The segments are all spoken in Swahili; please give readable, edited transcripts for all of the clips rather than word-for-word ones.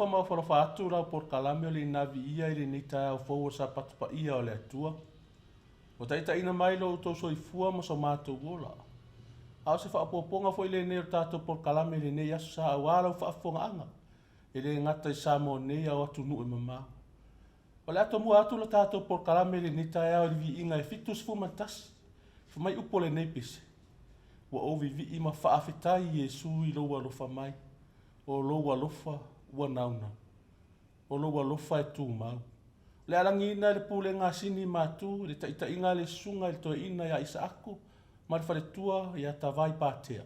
fa ma fa fa atu la por kalame o le navi ia ile ni ta o fo sa patu pa ia o le atua. O taita ina mai lo to so ifua mo so mato gola. Au se fa poponga fo ile ne tato por kalame le ne ya sa wala fa fonga anga. Ile ngata sa mo ne ya o tu nu mama. O le ato mu atu lo tato por kalame le ni ta ya o vi inga e fitus fu matas. Fu mai upole ne pise. Wa o vi i ma fa afitai Yesu i lo wa lo fa mai. O lo wa lo fa wa nauna. O lo wa lo fa e tu mau. Le alangi ina le pule ngā sini mātu, le taita inga le sunga le toi ina ya isa aku, ma le whare tua ya tawai pātea.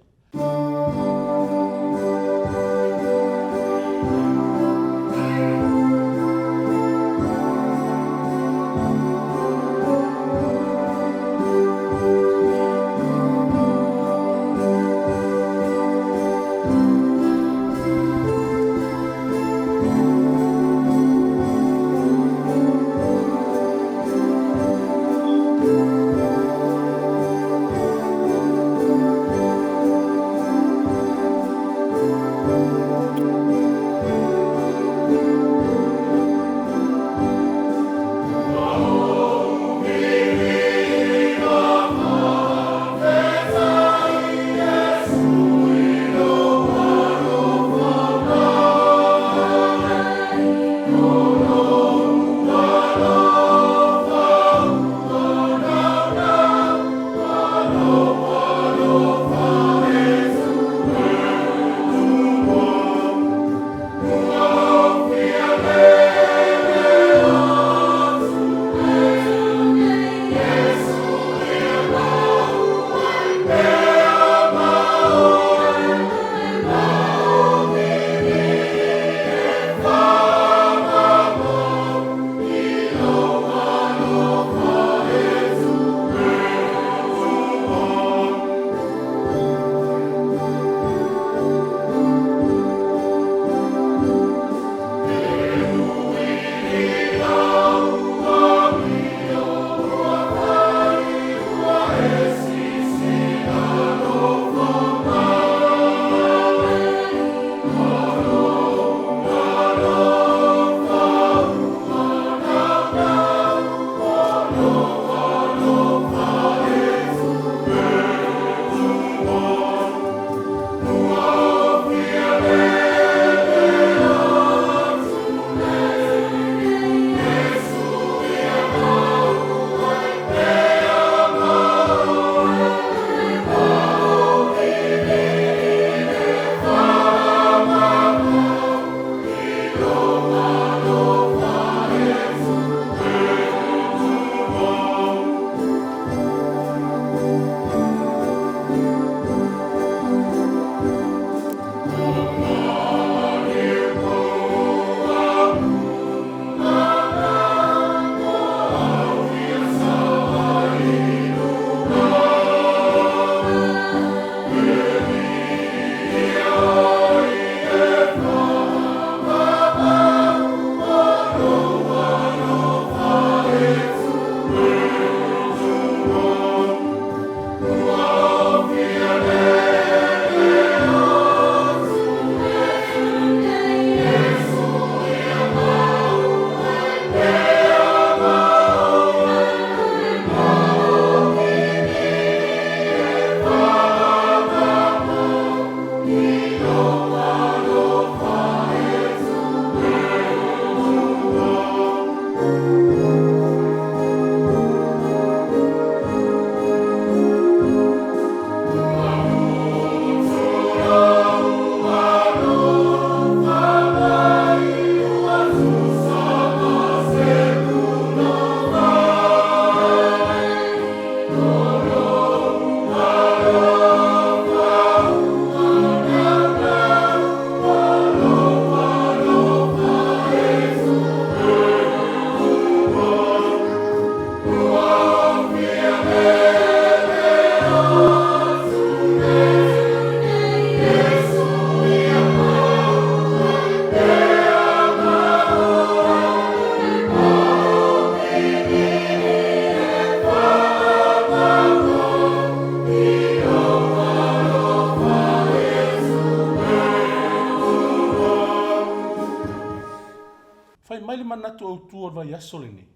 Fai mai le manatu au tua vai asole ni.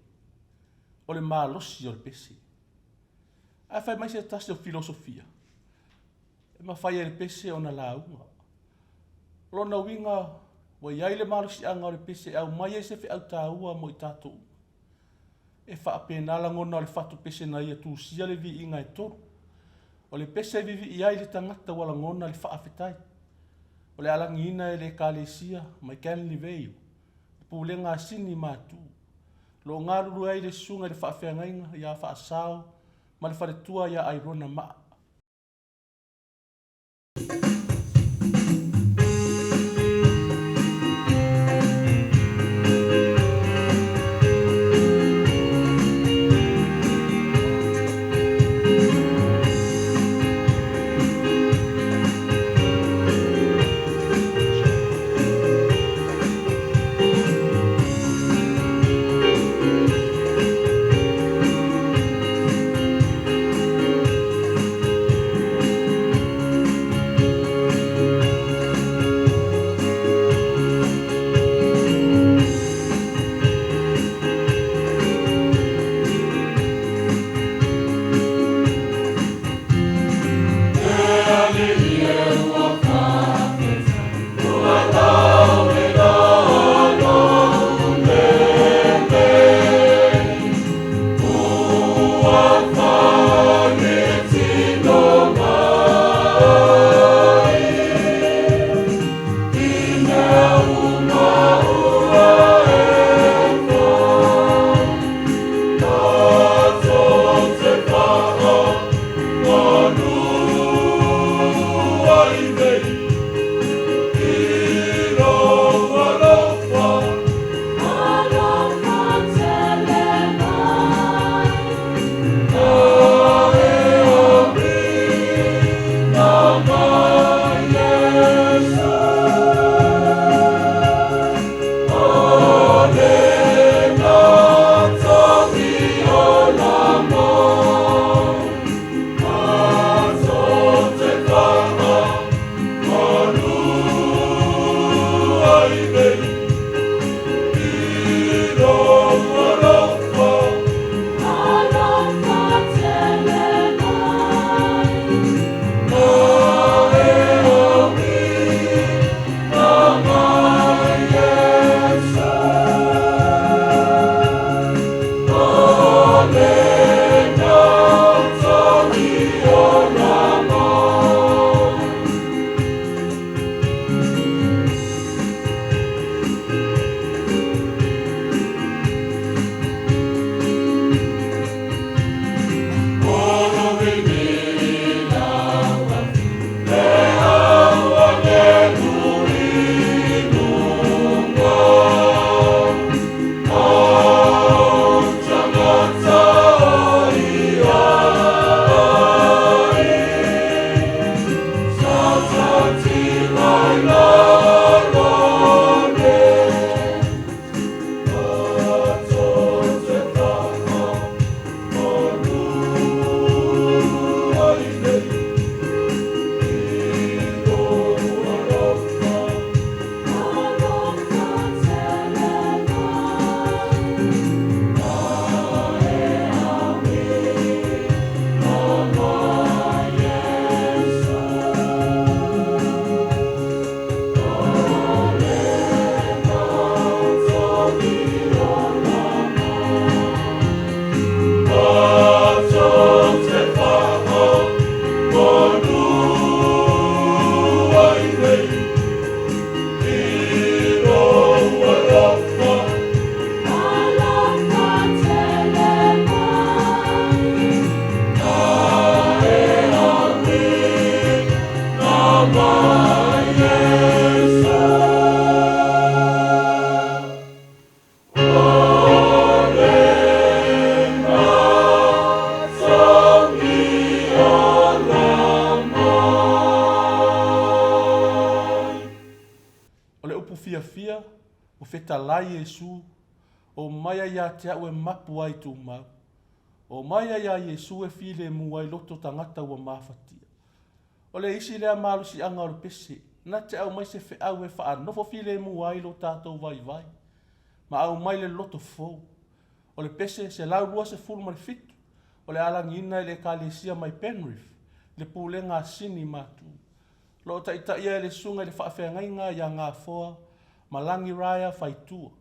O le malosi o le pese. A fai mai se tasi o filosofia. E ma fai le pese o na launga. Lona winga wa iai le malosi anga o le pese au mai e se fe au taua mo i tātou. E wha apenala ngona o le fatu pese na ia tu sia le vi inga e toru. O le pese vivi iai le tangata wala ngona le wha afetai. O le alangina e le kalesia mai kenli veiu. Pulenga sini matu. Lo ngaru ai le sunga le wha awhengainga ia wha asao. Ma le whare tua ia airona maa. Fetalai Yesu o maia ia te au e mapu ai tu mau. O maia ia Yesu e file mu ai loto tangata ua mafatia. O le isi lea malu si anga o le pese, na te au mai se fe au e faa nofo file mu ai lo tātou vai vai. ma au mai le loto fou. O le pese se lau lua se fulu ma le fitu. O le alangina le kalesia mai Penrith. Le pulenga sini matu. Lo ta ita ia le sunga le whaafengainga ia ngā foa. Malangi raya whaitua.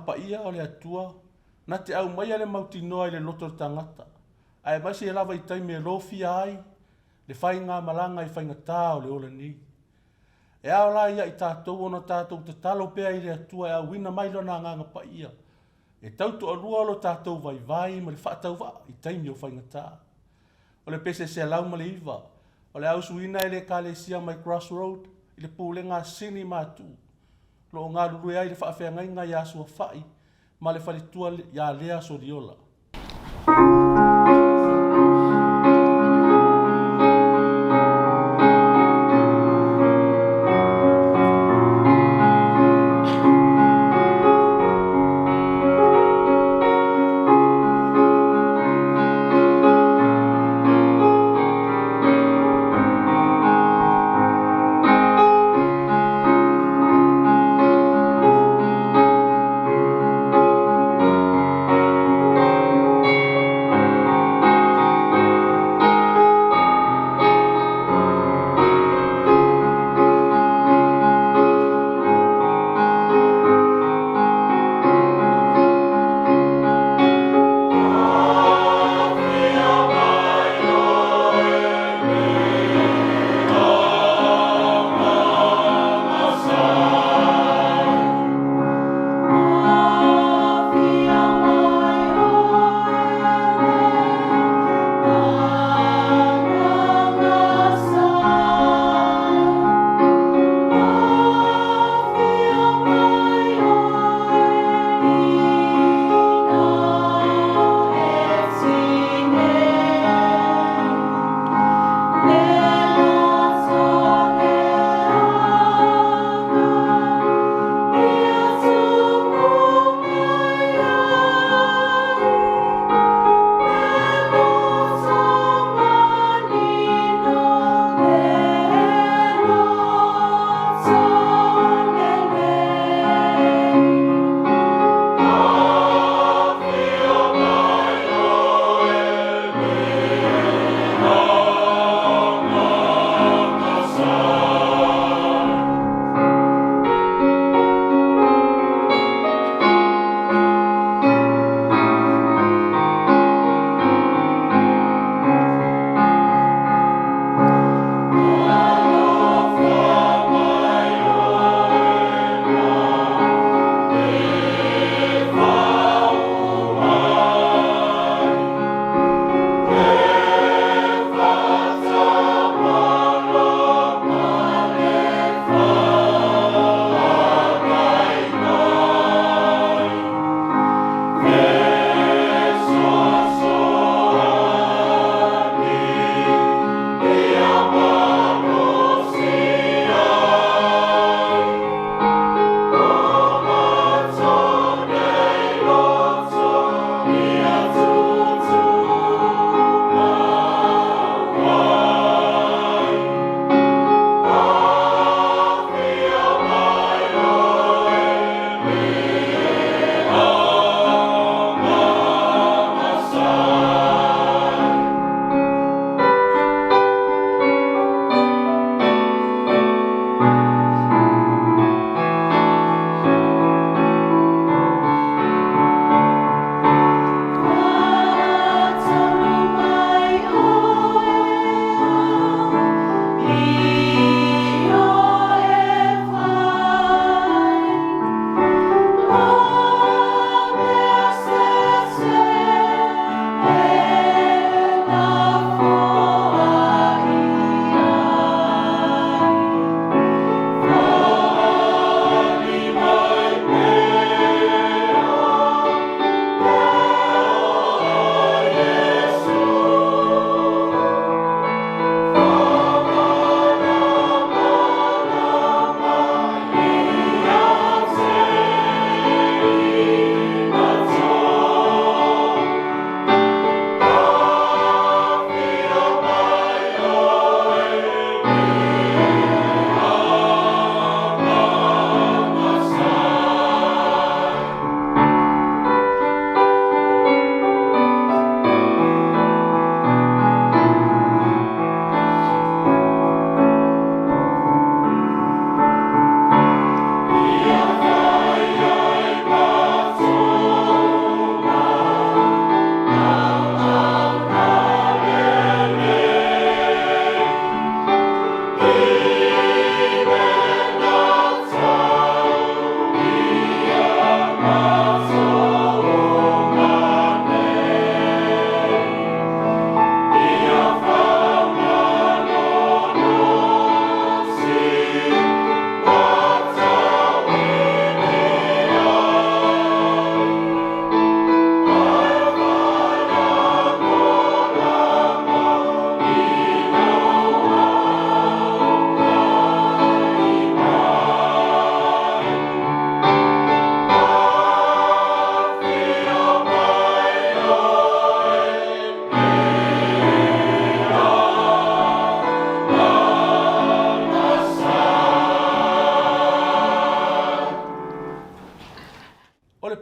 pa ia o le atua, na te au mai ale mautinoa i le loto le tangata. Ai mai se lava i taimi e lofi ai, le whai ngā malanga i whai ngatā o le ola ni. E ao la ia i tātou ono tātou te talo pea i le atua e au wina mai lona nganga pa ia. E tautu o lua lo tātou vai vai ma le whaatau wa i taimi o whai ngatā. O le pese se lau ma le iwa, o le ausuina i le kalesia mai Crossroad, i le pūle ngā sini mātū. Lo ngā lulu ai le whaafea ngai ngā iasua whai, ma le whalitua ia lea soriola.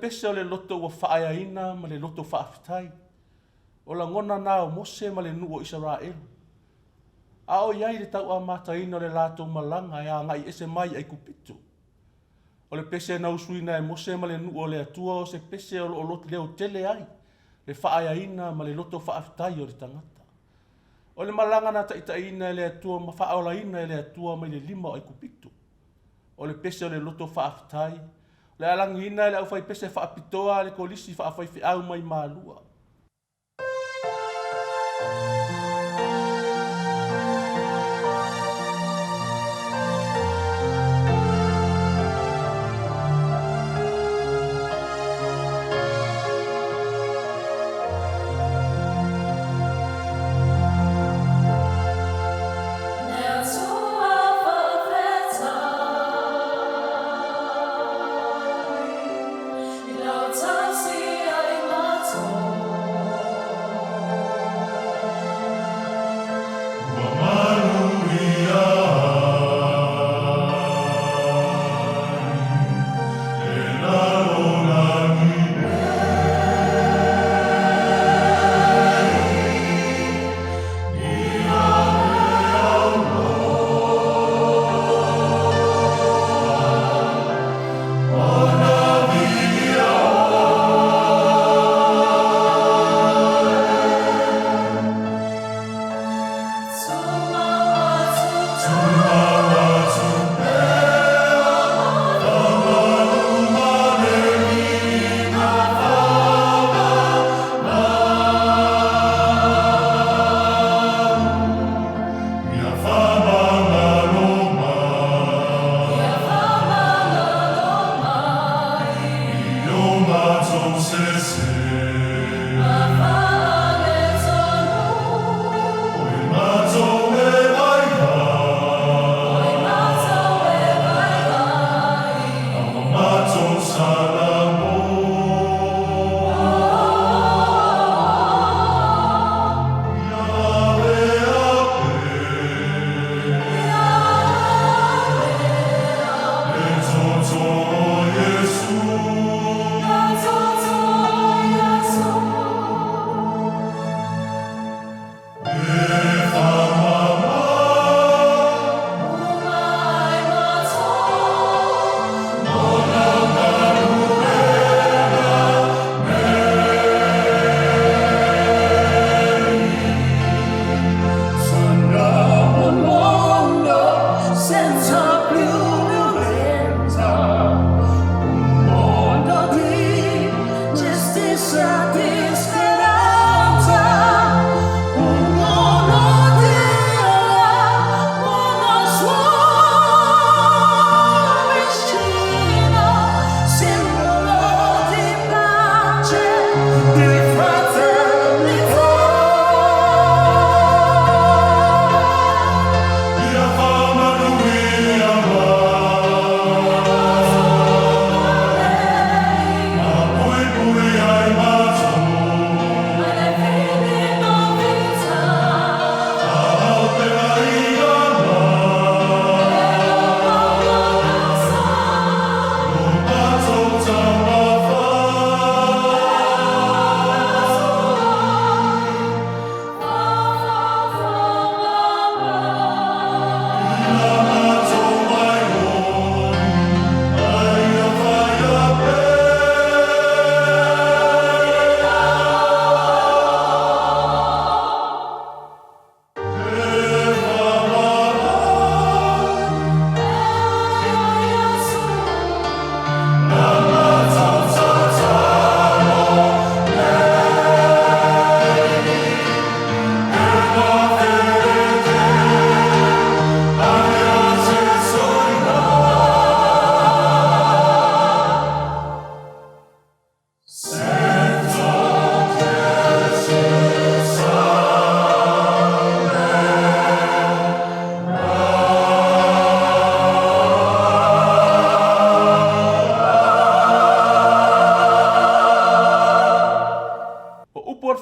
pese o le loto ua whaayaina ma le loto whaafitai. O la ngona nā o Mose ma le nuo Israel. A o iai le tau a mātaina o le lātou malanga e a ngai ese mai ai kupitu. O le pese na usuina e Mose ma le nuo le atua o se pese o loto leo tele ai. Le whaayaina ma le loto whaafitai o le tangata. O le malanga na taitaina e le atua ma whaolaina e le atua mai le lima o ai kupitu. O le pese o le loto whaafitai. Le alangi ina e le au fai pese whaapitoa le kolisi whaafai au mai mālua.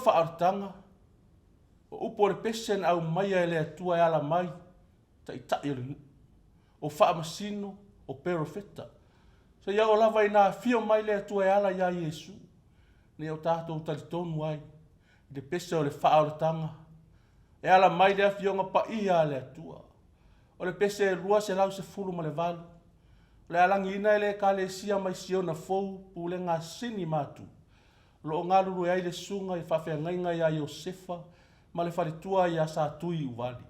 whaartanga. O upo le pesen au mai e le atua e ala mai. Ta i tai o le o wha masino o perofeta. Se ia o lava ina fio mai le atua e ala ia Iesu. Ne o tātou talitonu ai. De pese o le wha o le tanga. E ala mai le afionga pa ia le atua. O le pese e rua se lau se fulu ma le valu. Le alangi ina ele ka le sia mai siona fou pu le ngā sini matu. Lo ngaluru e ai le sunga i whawhea ngainga ia Iosefa ma le wharitua ia sa tui uvali.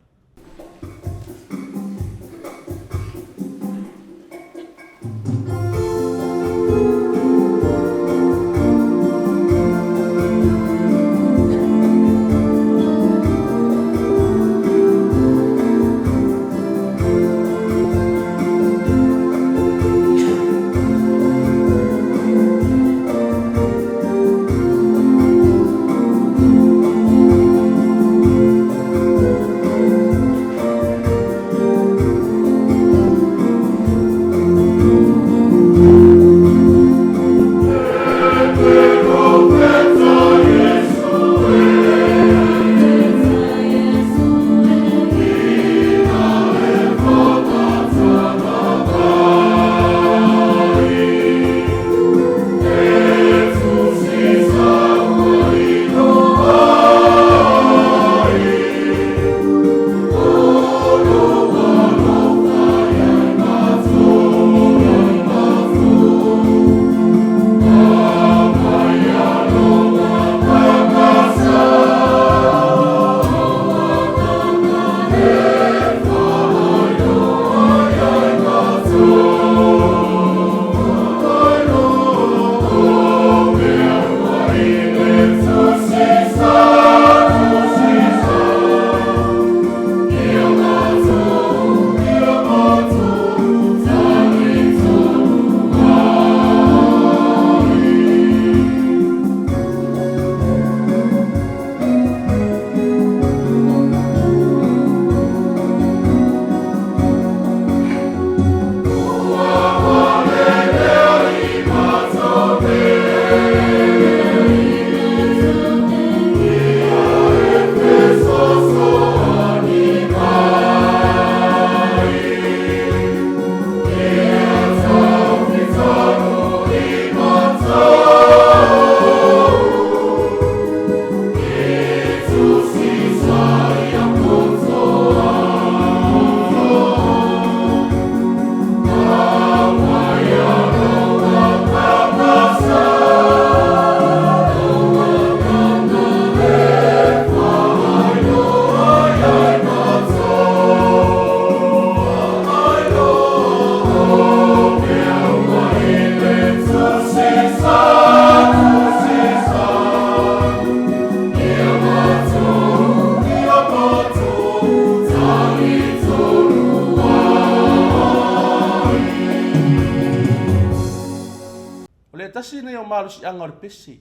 Tasi nei o malusi anga o le pese.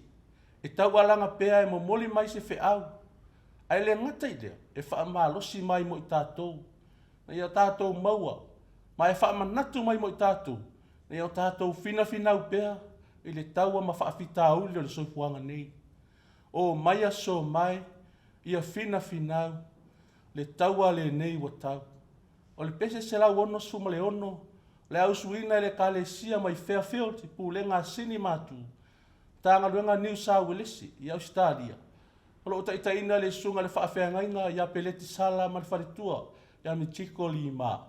E tau alanga pea e momoli mai se feau. Ai le ngata i lea, e wha malosi mai mo i tātou. Na ia tātou maua. Ma e wha manatu mai mo i tātou. Na ia tātou fina finau pea. I le taua ma wha fita auli o le soifuanga nei. O mai a so mai, ia fina finau. Le taua le nei wa tau. O le pese se lau ono suma le ono. Le au suina le kalesia mai Fairfield pu le ngā sini matu. Tanga luenga New South Wales i Australia. O lo taitaina le sunga le whaafeangainga ia peleti sala ma le wharitua ia mi chiko li maa.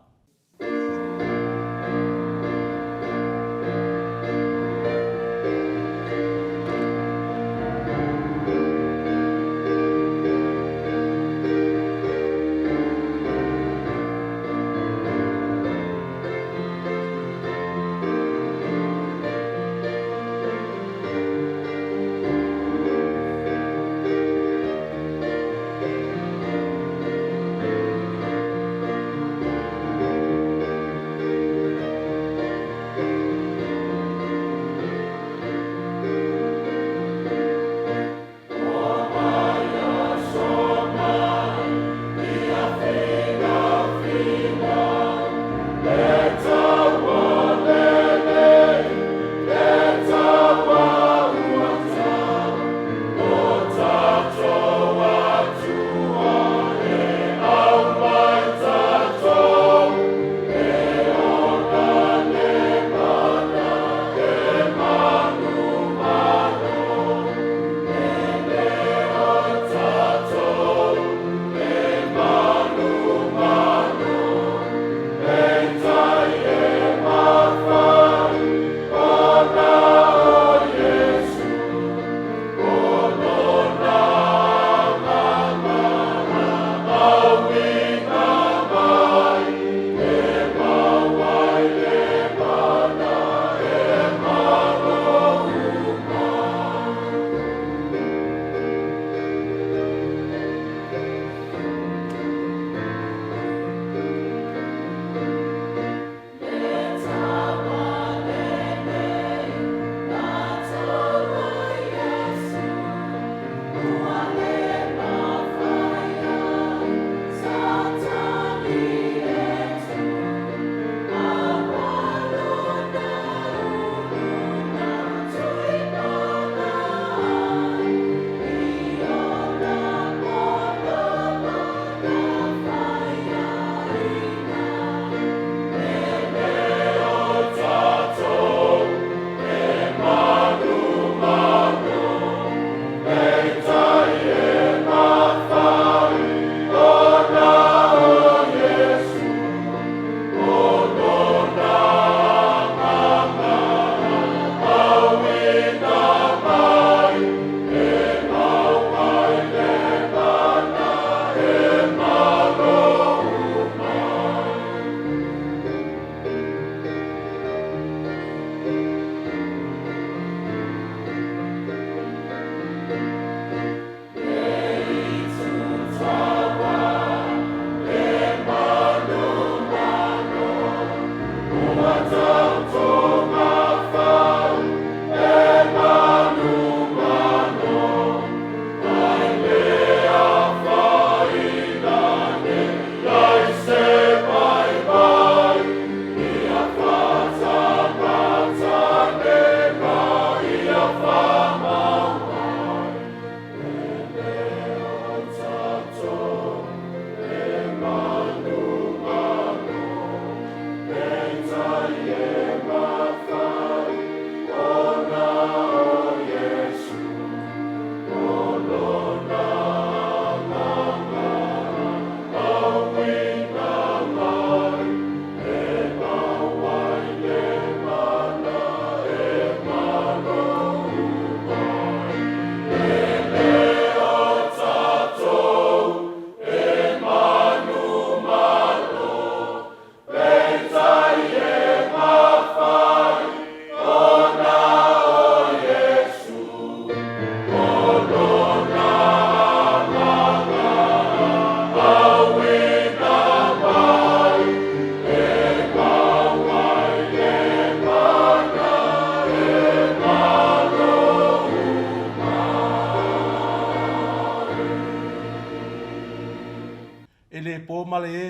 e le pō male e,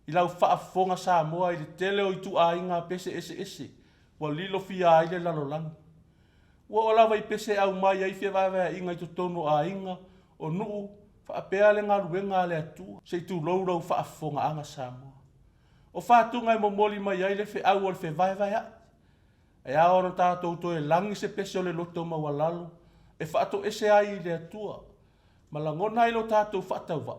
i lau whaafonga sa moa i le tele o i tu a inga pese ese, wa lilo fia ai le lalolang. Wa o lawa i pese au mai ai fia vai inga i tu tono a inga, o nuu, whaapea le ngā ruenga le atua, se i tu lourau whaafonga anga sa moa. O whaatunga i momoli mai ai le fe au o le fe vai a. E a ora tātou to e langi se pese o le loto mawalalo, e whaato ese ai i le atua, ma langona i lo tātou whaatau wa.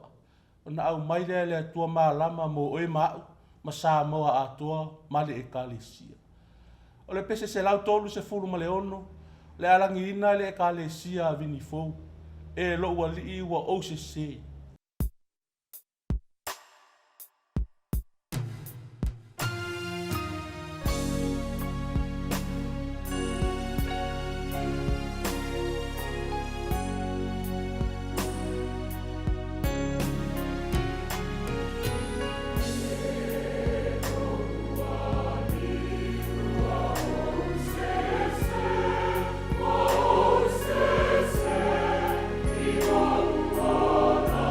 Na au mai le atua malama mo oe mau, ma sa moa atua male e kalesia. O le pese se lau tolu se furu ma le ono, le alangi ina le e kalesia vini fou, e lo ua li ua o se se. Oh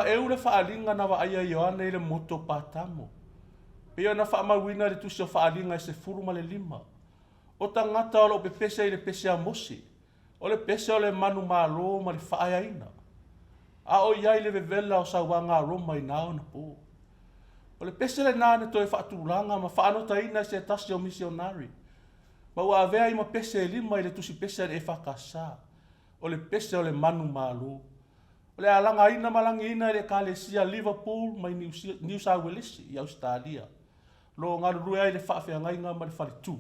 ma eule faalinga na wa aia Ioana i le moto patamo. Pea na whaamawina le tusi o faalinga e se furu ma le 5. O tangata o lo pepese i le pese a mosi. O le pese o le manu malo ma le whaayaina. A o iai le vevela o sauanga a Roma i nao na po. O le pese le nane to e whaatulanga ma whaanotaina se tasi o misionari. Ma ua avea i ma pese e 5 i le tusi pese e whakasa. O le pese o le manu malo. O le alanga ina malangi ina i le kalesia Liverpool mai New South Wales i Australia. Lo ngarurua i le whaafeangainga ma le wharitu.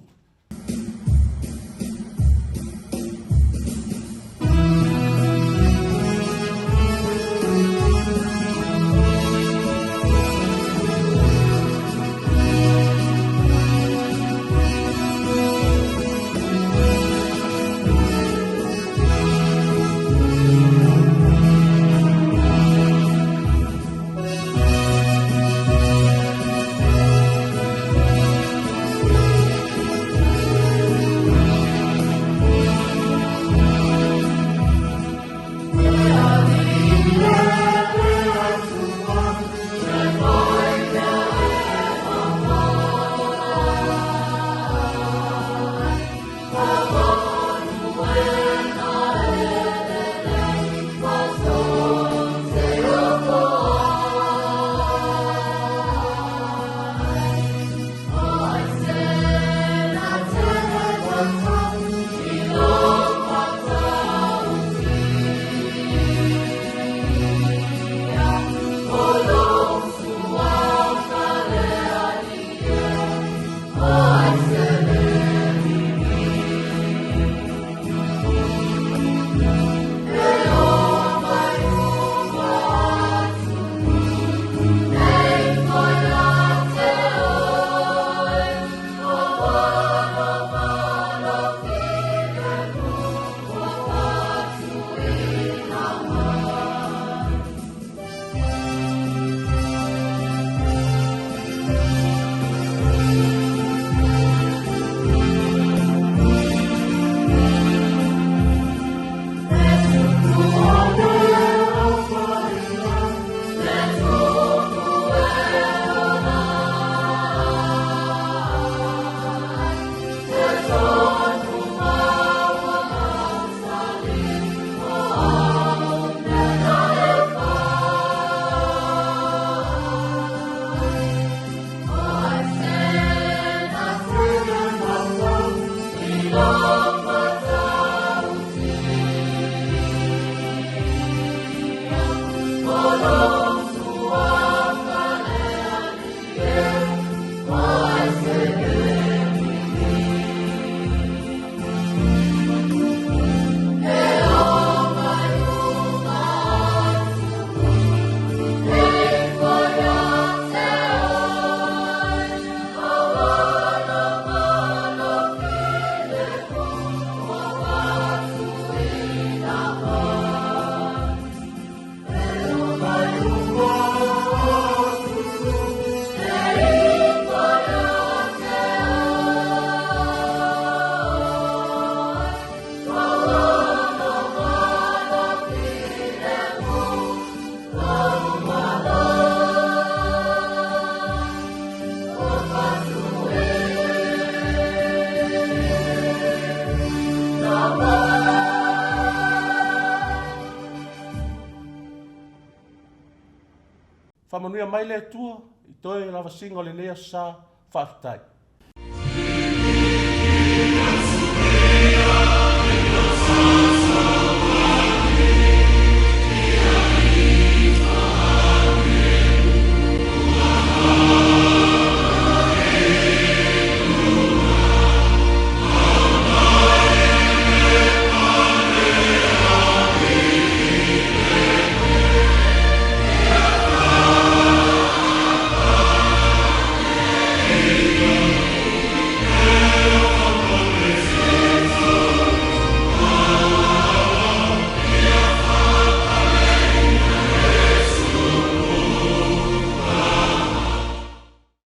Whamanuia mai le tua, i toi lava singa o le nea sa whaafitai.